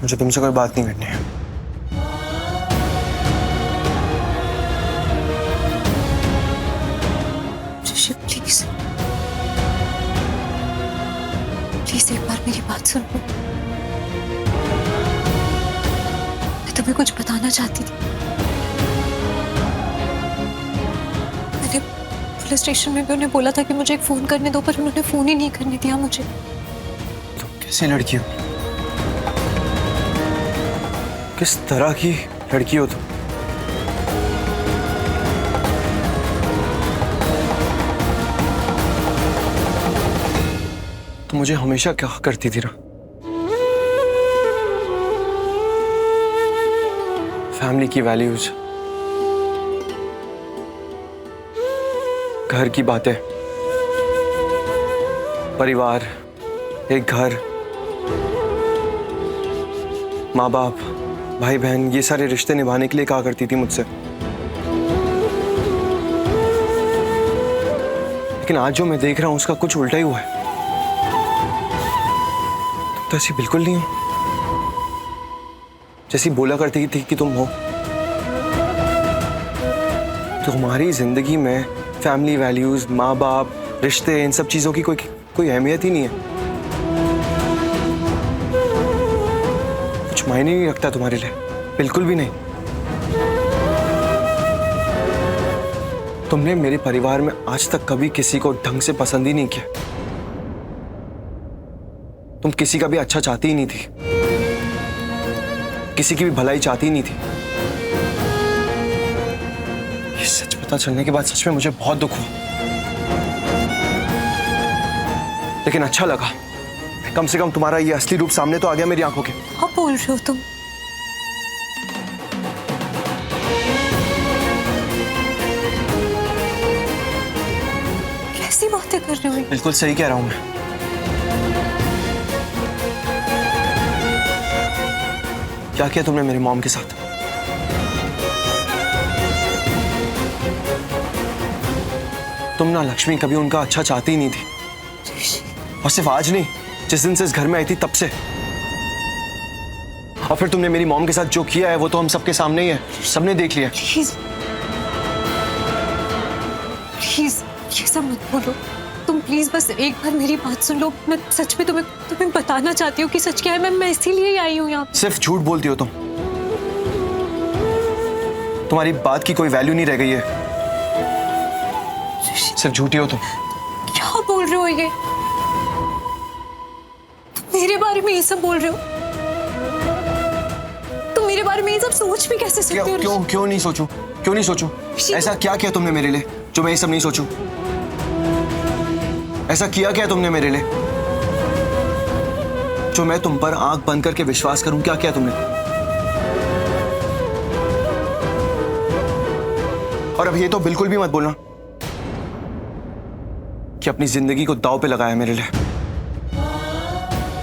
मुझे तुमसे कोई बात नहीं करनी है। ऋषि प्लीज प्लीज एक बार मेरी बात सुन लो। मैं तुम्हें कुछ बताना चाहती थी। मैंने पुलिस स्टेशन में भी उन्हें बोला था कि मुझे एक फोन करने दो, पर उन्होंने फोन ही नहीं करने दिया मुझे। तुम कैसी लड़की हो? किस तरह की लड़की हो तुम? तुम मुझे हमेशा क्या करती थी ना, फैमिली की वैल्यूज, घर की बातें, परिवार, एक घर, माँ बाप, भाई बहन, ये सारे रिश्ते निभाने के लिए कहा करती थी मुझसे। लेकिन आज जो मैं देख रहा हूं उसका कुछ उल्टा ही हुआ है। तुम तो ऐसी बिल्कुल नहीं हो जैसी बोला करती थी कि तुम हो। तुम्हारी जिंदगी में फैमिली वैल्यूज, माँ बाप, रिश्ते, इन सब चीजों की कोई अहमियत ही नहीं है। कुछ मायने नहीं रखता तुम्हारे लिए, बिल्कुल भी नहीं। तुमने मेरे परिवार में आज तक कभी किसी को ढंग से पसंद ही नहीं किया। तुम किसी का भी अच्छा चाहती ही नहीं थी, किसी की भी भलाई चाहती ही नहीं थी। ये सच पता चलने के बाद सच में मुझे बहुत दुख हुआ, लेकिन अच्छा लगा। कम से कम तुम्हारा ये असली रूप सामने तो आ गया मेरी आंखों के। क्या बोल रहे हो तुम? कैसी बातें कर रहे हो? बिल्कुल सही कह रहा हूं मैं। क्या किया तुमने मेरी मॉम के साथ? तुम ना लक्ष्मी कभी उनका अच्छा चाहती ही नहीं थी, और सिर्फ आज नहीं, जिस दिन से इस घर में आई थी तब से। और फिर तुमने मेरी मॉम के साथ जो किया है वो तो हम सबके सामने ही है, सबने देख लिया। प्लीज प्लीज ये सब मत बोलो। तुम प्लीज बस एक बार मेरी बात सुन लो। मैं सच में तुम्हें बताना चाहती हूँ कि सच क्या है। मैं इसीलिए ही आई हूँ यहाँ पे। सिर्फ झूठ बोलती हो तुम। तुम्हारी बात की कोई वैल्यू नहीं रह गई है, सिर्फ झूठी हो तुम। क्या बोल रहे हो ये? तुम मेरे बारे में ये सब बोल रहे हो? तुम मेरे बारे में ये सब सोच भी कैसे सकते हो? क्यों नहीं सोचूं? क्यों नहीं सोचूं? ऐसा क्या किया तुमने मेरे लिए जो मैं ये सब नहीं सोचूं? ऐसा किया क्या तुमने मेरे लिए जो मैं तुम पर आंख बंद करके विश्वास करूं? क्या किया तुमने? और अब ये तो बिल्कुल भी मत बोलना कि अपनी जिंदगी को दांव पे लगाया मेरे लिए,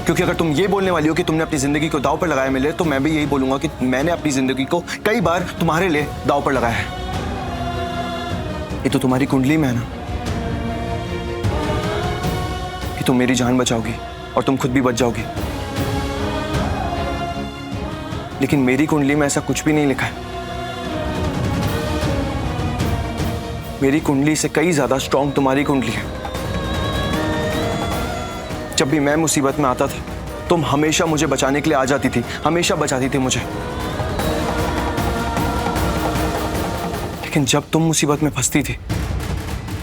क्योंकि अगर तुम ये बोलने वाली हो कि तुमने अपनी जिंदगी को दांव पर लगाया मेरे लिए, तो मैं भी यही बोलूंगा कि मैंने अपनी जिंदगी को कई बार तुम्हारे लिए दांव पर लगाया है। ये तो तुम्हारी कुंडली में है ना कि तुम मेरी जान बचाओगी और तुम खुद भी बच जाओगी, लेकिन मेरी कुंडली में ऐसा कुछ भी नहीं लिखा है। मेरी कुंडली से कई ज्यादा स्ट्रॉन्ग तुम्हारी कुंडली है। जब भी मैं मुसीबत में आता था, तुम हमेशा मुझे बचाने के लिए आ जाती थी, हमेशा बचाती थी मुझे। लेकिन जब तुम मुसीबत में फंसती थी,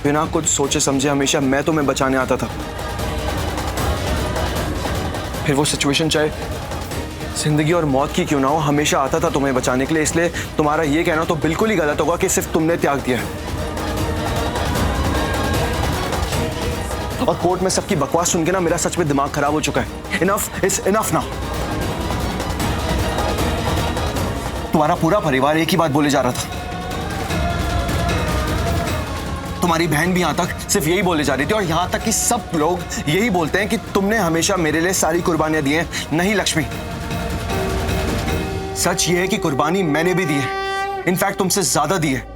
बिना कुछ सोचे समझे हमेशा मैं तुम्हें बचाने आता था। फिर वो सिचुएशन चाहे जिंदगी और मौत की क्यों ना हो, हमेशा आता था तुम्हें बचाने के लिए। इसलिए तुम्हारा ये कहना तो बिल्कुल ही गलत होगा कि सिर्फ तुमने त्याग दिया है। और कोर्ट में सबकी बकवास सुन के ना मेरा सच में दिमाग खराब हो चुका है। Enough is enough now. तुम्हारा पूरा परिवार एक ही बात बोले जा रहा था। तुम्हारी बहन भी यहां तक सिर्फ यही बोले जा रही थी, और यहां तक कि सब लोग यही बोलते हैं कि तुमने हमेशा मेरे लिए सारी कुर्बानियां दी हैं। नहीं लक्ष्मी, सच ये है कि कुर्बानी मैंने भी दी है, इनफैक्ट तुमसे ज्यादा दी है।